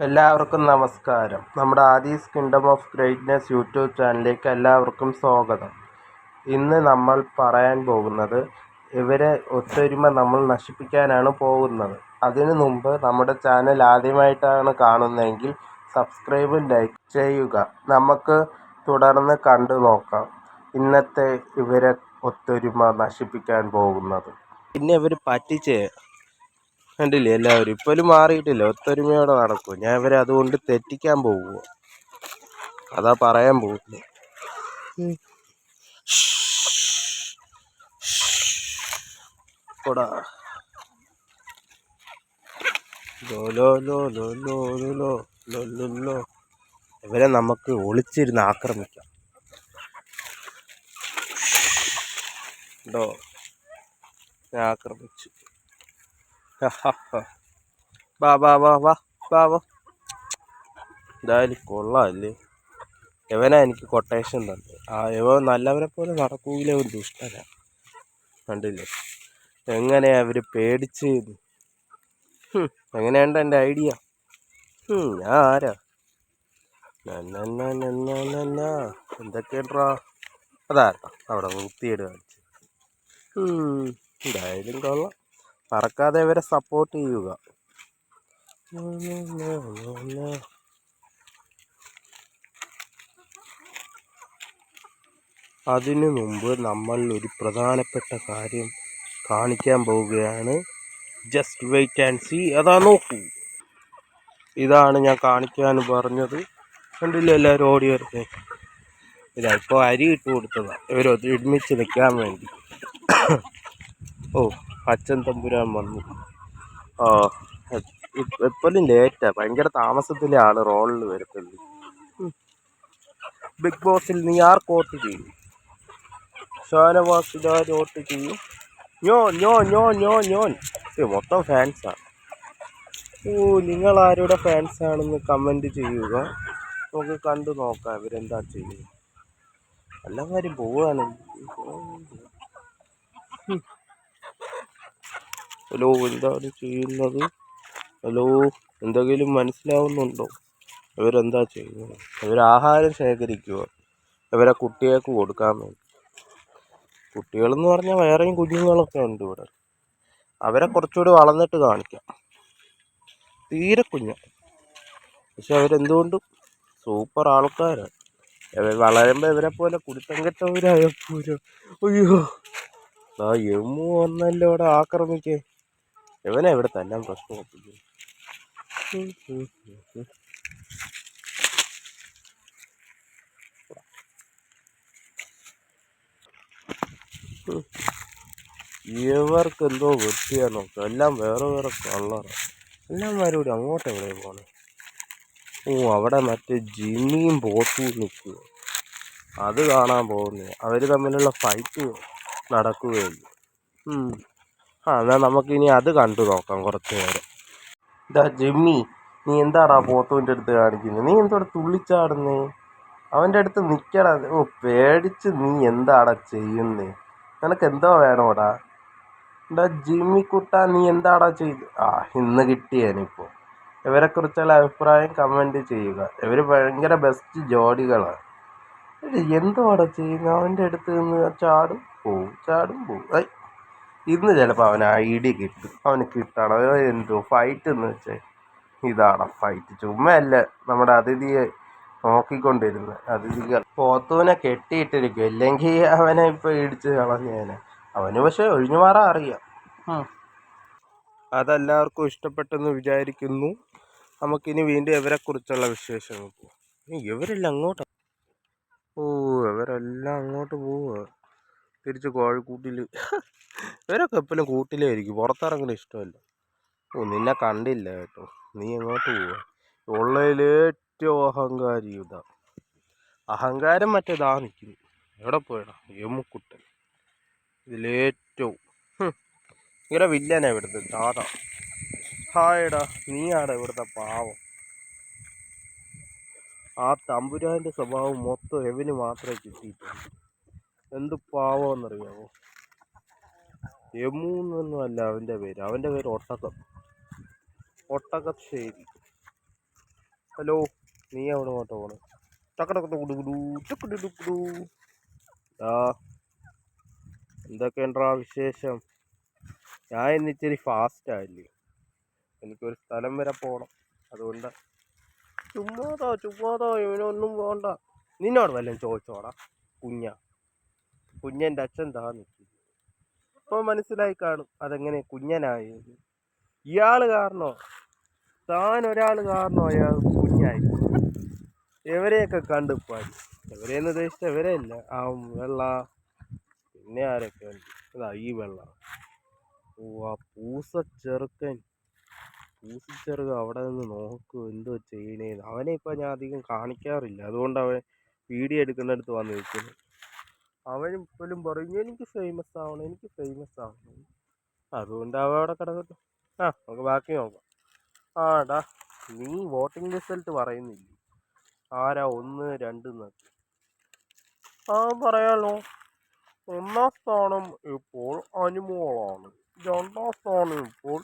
എല്ലാവർക്കും നമസ്കാരം. നമ്മുടെ Aadhi's kingdom of greatness YouTube ചാനലിലേക്ക് എല്ലാവർക്കും സ്വാഗതം. ഇന്ന് നമ്മൾ പറയാൻ പോകുന്നത് ഇവരെ ഒത്തൊരുമ നമ്മൾ നശിപ്പിക്കാനാണ് പോകുന്നത്. അതിനു മുമ്പ് നമ്മുടെ ചാനൽ ആദ്യമായിട്ടാണ് കാണുന്നതെങ്കിൽ സബ്സ്ക്രൈബും ലൈക്ക് ചെയ്യുക. നമുക്ക് തുടർന്ന് കണ്ടു നോക്കാം ഇന്നത്തെ ഇവരെ ഒത്തൊരുമ നശിപ്പിക്കാൻ പോകുന്നത്. പിന്നെ ഇവർ പറ്റിച്ചേ കണ്ടില്ലേ, എല്ലാവരും ഇപ്പോഴും മാറിയിട്ടില്ല, ഒത്തൊരുമയോടെ നടക്കും. ഞാൻ ഇവരെ അതുകൊണ്ട് തെറ്റിക്കാൻ പോകുക, അതാ പറയാൻ പോകുന്നത്. ഇവരെ നമുക്ക് ഒളിച്ചിരുന്ന് ആക്രമിക്കാം. ഞാൻ ആക്രമിച്ചു. വാ വാ വാ വാ വാ വാ. എന്തായാലും കൊള്ളാമല്ലേ, ഇവനാ എനിക്ക് കൊട്ടേഷൻ തന്നെ. ഇവ നല്ലവരെ പോലെ നടക്കൂല, ഒരു ദുഷ്ടനാ. കണ്ടില്ലേ എങ്ങനെയാ അവര് പേടിച്ച്. എങ്ങനെയുണ്ട് എൻ്റെ ഐഡിയ? ഞാൻ ആരാ? എന്തൊക്കെയാ അതാ അവിടെ വൃത്തിയേട് കാണിച്ചു. എന്തായാലും കൊള്ളാം. മറക്കാതെ ഇവരെ സപ്പോർട്ട് ചെയ്യുക. അതിനു മുമ്പ് നമ്മൾ ഒരു പ്രധാനപ്പെട്ട കാര്യം കാണിക്കാൻ പോവുകയാണ്. Just wait and see. അതാ നോക്കൂ, ഇതാണ് ഞാൻ കാണിക്കാൻ പറഞ്ഞത്. കണ്ടില്ല എല്ലാവരും ഓടി വരുന്നേ. ഇതാ ഇപ്പോൾ അരി ഇട്ട് കൊടുത്തതാ ഇവർ ഒരുമിച്ച് നിൽക്കാൻ വേണ്ടി. ഓ, അച്ഛൻ തമ്പുരാൻ വന്നു. എപ്പോഴും ലേറ്റാ, ഭയങ്കര താമസത്തിലെ ആള് റോളിൽ വരുത്തുള്ളൂ. ബിഗ് ബോസിൽ നീ ആർക്ക് വോട്ട് ചെയ്യും? ഷാനവാസിനാർ വോട്ട് ചെയ്യും. ഞോൻ മൊത്തം ഫാൻസാണ്. നിങ്ങൾ ആരുടെ ഫാൻസാണെന്ന് കമൻറ്റ് ചെയ്യുക. നമുക്ക് കണ്ടു നോക്കാം ഇവരെന്താ ചെയ്യുന്നത്. എല്ലാവരും പോവാണ്. ഹലോ, എന്താണ് ചെയ്യുന്നത്? ഹലോ, എന്തെങ്കിലും മനസ്സിലാവുന്നുണ്ടോ? ഇവരെന്താ ചെയ്യുന്നത്? ഇവരാഹാരം ശേഖരിക്കുക, ഇവരെ കുട്ടികൾക്ക് കൊടുക്കാൻ വേണ്ടി. കുട്ടികളെന്ന് പറഞ്ഞാൽ വേറെയും കുഞ്ഞുങ്ങളൊക്കെ ഉണ്ട് ഇവിടെ. അവരെ കുറച്ചുകൂടി വളർന്നിട്ട് കാണിക്കാം. തീരെ കുഞ്ഞ, പക്ഷെ അവരെന്തുകൊണ്ടും സൂപ്പർ ആൾക്കാരാണ്. വളരുമ്പോൾ ഇവരെ പോലെ കുടിത്തം കെട്ടവരായപ്പോരോ. അയ്യോ, യമു വന്നല്ലോ ഇവിടെ ആക്രമിക്കേ. ഇവനെ ഇവിടെ തന്നെ പ്രശ്നം ഒപ്പിക്കും. ഇവർക്ക് എന്തോ വൃത്തിയാ നോക്കുക. എല്ലാം വേറെ വേറെ കളറാണ്. എല്ലാവരും അങ്ങോട്ട് എവിടെ പോണേ? അവിടെ മറ്റേ ജിമ്മിയും ബോട്ടും നിൽക്കുക, അത് കാണാൻ പോകുന്നത്. അവർ തമ്മിലുള്ള ഫൈറ്റ് നടക്കുകയുള്ളൂ. എന്നാൽ നമുക്കിനി അത് കണ്ടു നോക്കാം കുറച്ച് നേരം. ഇതാ ജിമ്മി, നീ എന്താടാ പോത്തുവിൻ്റെ അടുത്ത് കാണിക്കുന്നത്? നീ എന്തോടെ തുള്ളിച്ചാടുന്നേ? അവൻ്റെ അടുത്ത് നിൽക്കടാ. പേടിച്ച് നീ എന്താടാ ചെയ്യുന്നേ? നിനക്ക് എന്തോ വേണോടാ? എന്താ ജിമ്മിക്കുട്ട, നീ എന്താടാ ചെയ്ത്? ഇന്ന് കിട്ടിയേനിപ്പോൾ. ഇവരെക്കുറിച്ചുള്ള അഭിപ്രായം കമൻറ്റ് ചെയ്യുക. ഇവർ ഭയങ്കര ബെസ്റ്റ് ജോഡികളാണ്. എന്തോടാ ചെയ്യുന്നത്? അവൻ്റെ അടുത്ത് നിന്ന് ചാടും പോവും. ഇന്ന് ചിലപ്പോൾ അവന് ഐഡി കിട്ടും. അവന് കിട്ടണം. എന്തോ ഫൈറ്റ് എന്ന് വെച്ചാൽ ഇതാണ് ഫൈറ്റ്. ചുമ്മാ അല്ല നമ്മുടെ അതിഥിയെ നോക്കിക്കൊണ്ടിരുന്നത്. അതിഥികൾ പോത്തുവിനെ കെട്ടിയിട്ടിരിക്കും, ഇല്ലെങ്കിൽ അവനെ ഇപ്പോൾ ഇടിച്ച് കളഞ്ഞേനെ. അവന് പക്ഷെ ഒഴിഞ്ഞു മാറാൻ അറിയാം. അതെല്ലാവർക്കും ഇഷ്ടപ്പെട്ടെന്ന് വിചാരിക്കുന്നു. നമുക്കിനി വീണ്ടും ഇവരെക്കുറിച്ചുള്ള വിശേഷങ്ങൾ പോവാം. ഇവരെല്ലാം അങ്ങോട്ട് ഇവരെല്ലാം അങ്ങോട്ട് പോവുക തിരിച്ച് കോഴിക്കൂട്ടിൽ. ഇവരൊക്കെ എപ്പോഴും കൂട്ടിലായിരിക്കും, പുറത്തിറങ്ങുന്ന ഇഷ്ടമല്ല. നിന്നെ കണ്ടില്ല കേട്ടോ, നീ എങ്ങോട്ട് പോവുക? ഉള്ളതിൽ ഏറ്റവും അഹങ്കാരി ഇതാ. അഹങ്കാരം മറ്റേതാ നിൽക്കുന്നു. എവിടെ പോയടാ യമുക്കുട്ടൻ? ഇതിലേറ്റവും ഇങ്ങനെ വില്ലനാ ഇവിടുത്തെ ദാദാ. ഹായടാ, നീയാടാ ഇവിടുത്തെ പാവം. ആ തമ്പുരാൻ്റെ സ്വഭാവം മൊത്തം എവന് മാത്രമേ കിട്ടിയിട്ടുള്ളൂ. എന്ത് പാവമെന്നറിയാമോ? യമു എന്നൊന്നുമല്ല അവൻ്റെ പേര്. അവൻ്റെ പേര് ഒട്ടകശ്ശേരി. ഹലോ, നീ എവിടെ അങ്ങോട്ട് പോണ്? ആ എന്തൊക്കെയുണ്ടാ വിശേഷം? ഞാൻ ഇന്നിച്ചിരി ഫാസ്റ്റ് ആയില്ലേ, എനിക്കൊരു സ്ഥലം വരെ പോകണം. അതുകൊണ്ട് ചുമ്മാതാ ഇവനൊന്നും പോകണ്ട. നിന്നോട് വല്ലതും ചോദിച്ചോടാ കുഞ്ഞൻ്റെ അച്ഛൻ താ നിൽക്കും. ഇപ്പോൾ മനസ്സിലായി കാണും അതെങ്ങനെ കുഞ്ഞനായത്. ഇയാൾ കാരണോ, താൻ ഒരാൾ കാരണോ അയാൾ കുഞ്ഞായി. എവരെയൊക്കെ കണ്ടിപ്പാടി, എവരെയെന്ന് ഉദ്ദേശിച്ച എവരെയല്ല, ആ വെള്ള പിന്നെ ആരൊക്കെ ഉണ്ട്. അതാ ഈ വെള്ള. ഓ ആ പൂസച്ചെറുക്കൻ അവിടെ നിന്ന് നോക്കൂ എന്തോ ചെയ്യണേന്ന്. അവനെ ഇപ്പം ഞാൻ അധികം കാണിക്കാറില്ല, അതുകൊണ്ട് അവൻ വീഡിയോ എടുക്കുന്നിടത്ത് വന്ന് നിൽക്കുന്നു. അവനും ഇപ്പോഴും പറയും എനിക്ക് ഫേമസ് ആവണം. അതുകൊണ്ട് അവ അവിടെ കിടക്കട്ടെ. നമുക്ക് ബാക്കി നോക്കാം. ആടാ, നീ വോട്ടിംഗ് റിസൾട്ട് പറയുന്നില്ലേ? ആരാ 1, 2 എന്നൊക്കെ? പറയാലോ. 1-ാം സ്ഥാനം ഇപ്പോൾ അനുമോളാണ്. 2-ാം സ്ഥാനം ഇപ്പോൾ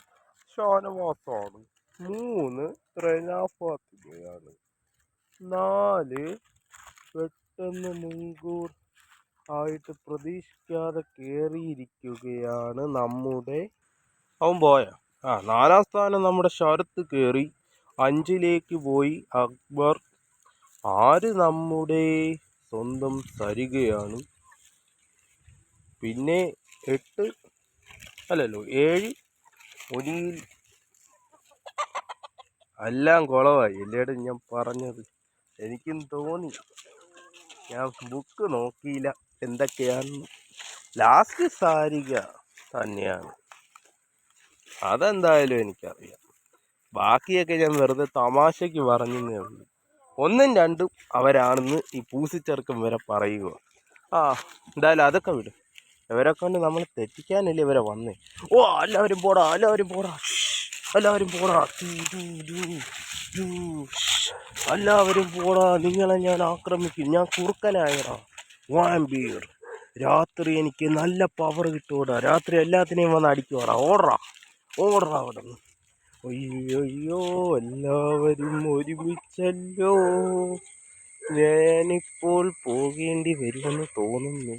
ഷാനവാസാണ്. 3 റെന ഫാത്തിമയാണ്. 4 പെട്ടെന്ന് മുൻകൂർ ആയിട്ട് പ്രതീക്ഷിക്കാതെ കയറിയിരിക്കുകയാണ് നമ്മുടെ. അവൻ പോയാ? 4-ാം സ്ഥാനം നമ്മുടെ ശരത്ത് കയറി. 5-ലേക്ക് പോയി അക്ബർ. 6 നമ്മുടെ സ്വന്തം സരികയാണ്. പിന്നെ 7 മുനിയിൽ. എല്ലാം കുളമായി എല്ലായിടും ഞാൻ പറഞ്ഞത്. എനിക്കും തോന്നി, ഞാൻ ബുക്ക് നോക്കിയില്ല എന്തൊക്കെയാണെന്ന്. ലാസ്റ്റ് സാരിക തന്നെയാണ്, അതെന്തായാലും എനിക്കറിയാം. ബാക്കിയൊക്കെ ഞാൻ വെറുതെ തമാശയ്ക്ക് പറഞ്ഞതേ ഉള്ളൂ. 1ഉം 2ഉം അവരാണെന്ന് ഈ പൂസിച്ചെറുക്കം വരെ പറയുക. എന്തായാലും അതൊക്കെ വിടും. ഇവരെ കൊണ്ട് നമ്മൾ തെറ്റിക്കാനല്ലേ ഇവരെ വന്നേ. എല്ലാവരും പോടാ എല്ലാവരും പോടാ, നിങ്ങളെ ഞാൻ ആക്രമിക്കും. ഞാൻ കുറുക്കനായടാ, വാമ്പീർ. രാത്രി എനിക്ക് നല്ല പവർ കിട്ടൂടാ. രാത്രി എല്ലാത്തിനെയും വന്ന് അടിക്കുവാടാ. ഓടറാ അവിടെ നിന്ന്. അയ്യോ എല്ലാവരും ഒരുമിച്ചല്ലോ. ഞാനിപ്പോൾ പോകേണ്ടി വരുമെന്ന് തോന്നുന്നു.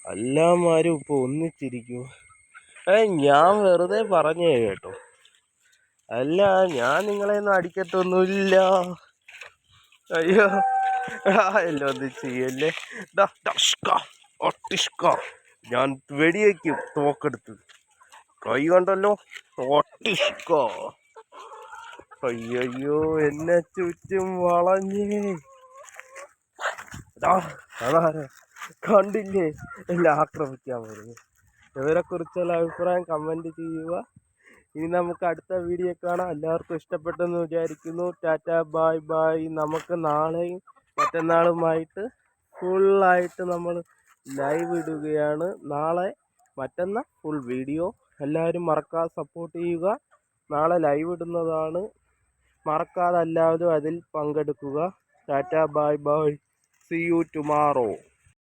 എല്ലാവരും ഇപ്പോൾ ഒന്നിച്ചിരിക്കും. ഞാൻ വെറുതെ പറഞ്ഞേ കേട്ടോ. അല്ല, ഞാൻ നിങ്ങളെയൊന്നും അടിക്കത്തൊന്നുമില്ല. അയ്യോ എല്ലാം ഒന്നും ചെയ്യല്ലേ. ഞാൻ വെടിവെക്കും തോക്കെടുത്ത്. കൈ കണ്ടല്ലോ, ഒട്ടിഷ്ക. അയ്യോ എന്നെ ചുറ്റും വളഞ്ഞേ. അതാരാ കണ്ടില്ലേ എല്ലാം ആക്രമിക്കാൻ വരുന്നത്. ഇവരെക്കുറിച്ചുള്ള അഭിപ്രായം കമൻറ്റ് ചെയ്യുക. ഇനി നമുക്ക് അടുത്ത വീഡിയോ കാണാം. എല്ലാവർക്കും ഇഷ്ടപ്പെട്ടെന്ന് വിചാരിക്കുന്നു. Tata bye bye. നമുക്ക് നാളെയും മറ്റന്നാളുമായിട്ട് ഫുള്ളായിട്ട് നമ്മൾ ലൈവ് ഇടുകയാണ്. നാളെ മറ്റന്നാൾ ഫുൾ വീഡിയോ. എല്ലാവരും മറക്കാതെ സപ്പോർട്ട് ചെയ്യുക. നാളെ ലൈവ് ഇടുന്നതാണ്, മറക്കാതെ എല്ലാവരും അതിൽ പങ്കെടുക്കുക. Tata bye bye. See you tomorrow.